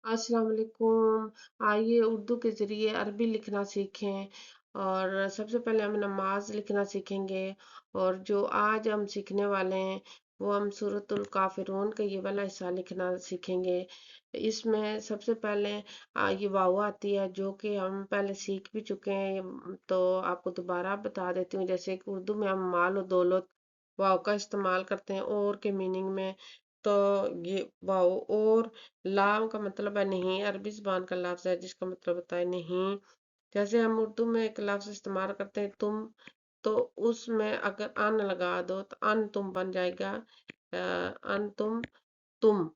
अस्सलाम वालेकुम। आइए उर्दू के ज़रिए अरबी लिखना सीखें। और सबसे पहले हम नमाज लिखना सीखेंगे। और जो आज हम सीखने वाले हैं वो हम सूरतुल काफ़िरून का ये वाला हिस्सा लिखना सीखेंगे। इसमें सबसे पहले ये वाव आती है जो कि हम पहले सीख भी चुके हैं, तो आपको दोबारा बता देती हूँ। जैसे कि उर्दू में हम माल और दौलत वाव का इस्तेमाल करते हैं और के मीनिंग में। तो ये वाव और लाम का मतलब है नहीं, अरबी ज़ुबान का लफ्ज़ है जिसका मतलब होता है नहीं। जैसे हम उर्दू में एक लफ्ज़ इस्तेमाल करते हैं तुम, तो उसमें अगर अन लगा दो तो अन तुम बन जाएगा। अन तुम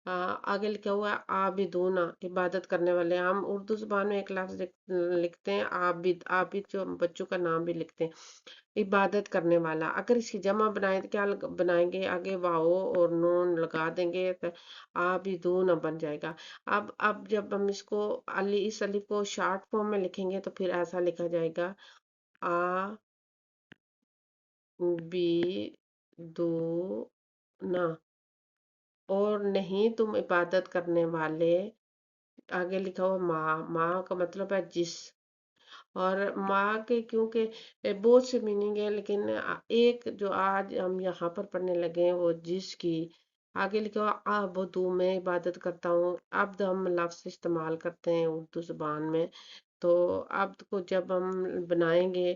आगे लिखा हुआ है आबिदूना, इबादत करने वाले। हम उर्दू ज़ुबान में एक लफ्ज़ लिखते हैं आबिद। आबिद जो हम बच्चों का नाम भी लिखते हैं, इबादत करने वाला। अगर इसकी जमा बनाए तो क्या बनाएंगे, आगे वाओ और नून लगा देंगे तो आबिदून बन जाएगा। अब जब हम इसको इस अलिफ को शॉर्ट फॉर्म में लिखेंगे तो फिर ऐसा लिखा जाएगा आ बी दो ना। और नहीं तुम इबादत करने वाले, आगे लिखा हुआ माँ। माँ का मतलब है जिस। और माँ के क्योंकि बहुत से मीनिंग है, लेकिन एक जो आज हम यहाँ पर पढ़ने लगे हैं वो जिसकी। आगे लिखा हुआ अबदू, मैं इबादत करता हूँ। अब्द हम लफ्ज़ इस्तेमाल करते हैं उर्दू ज़ुबान में। तो अब्द को जब हम बनाएंगे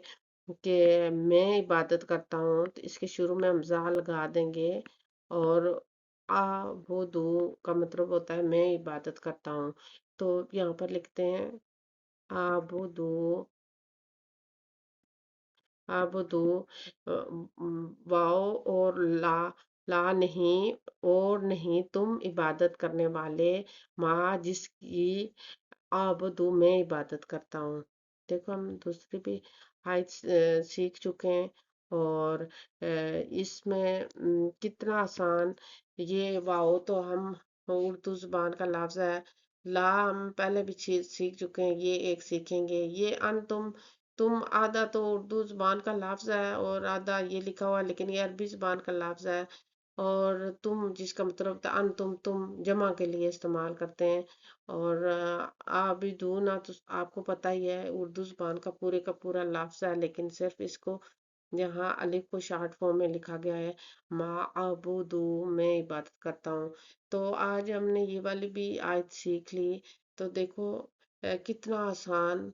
कि मैं इबादत करता हूँ तो इसके शुरू में हम जा लगा देंगे। और आबुदू का मतलब होता है मैं इबादत करता हूँ। तो यहाँ पर लिखते हैं आबुदू। आबदू वाओ और ला नहीं, और नहीं तुम इबादत करने वाले, माँ जिसकी आबदू मैं इबादत करता हूँ। देखो हम दूसरी भी आयत सीख चुके हैं। और इसमें कितना आसान। ये वाओ तो हम उर्दू जुबान का लफ्ज है। ला हम पहले भी सीख चुके हैं, ये एक सीखेंगे। ये अन तुम आधा तो उर्दू जुबान का लफ्ज है और आधा ये लिखा हुआ है, लेकिन ये अरबी जुबान का लफ्ज है। और तुम जिसका मतलब होता है अन तुम जमा के लिए इस्तेमाल करते हैं। और आबिदूना तो आपको पता ही है उर्दू जुबान का पूरा लफ्ज है, लेकिन सिर्फ इसको यहाँ अलिफ को शॉर्ट फॉर्म में लिखा गया है। माँ अबूदू, मैं इबादत करता हूँ। तो आज हमने ये वाली भी आयत सीख ली। तो देखो कितना आसान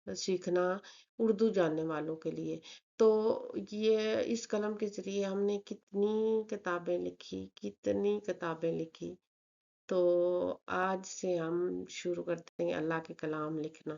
सीखना उर्दू जानने वालों के लिए। तो ये इस कलम के ज़रिए हमने कितनी किताबें लिखी। तो आज से हम शुरू करते हैं अल्लाह के कलाम लिखना।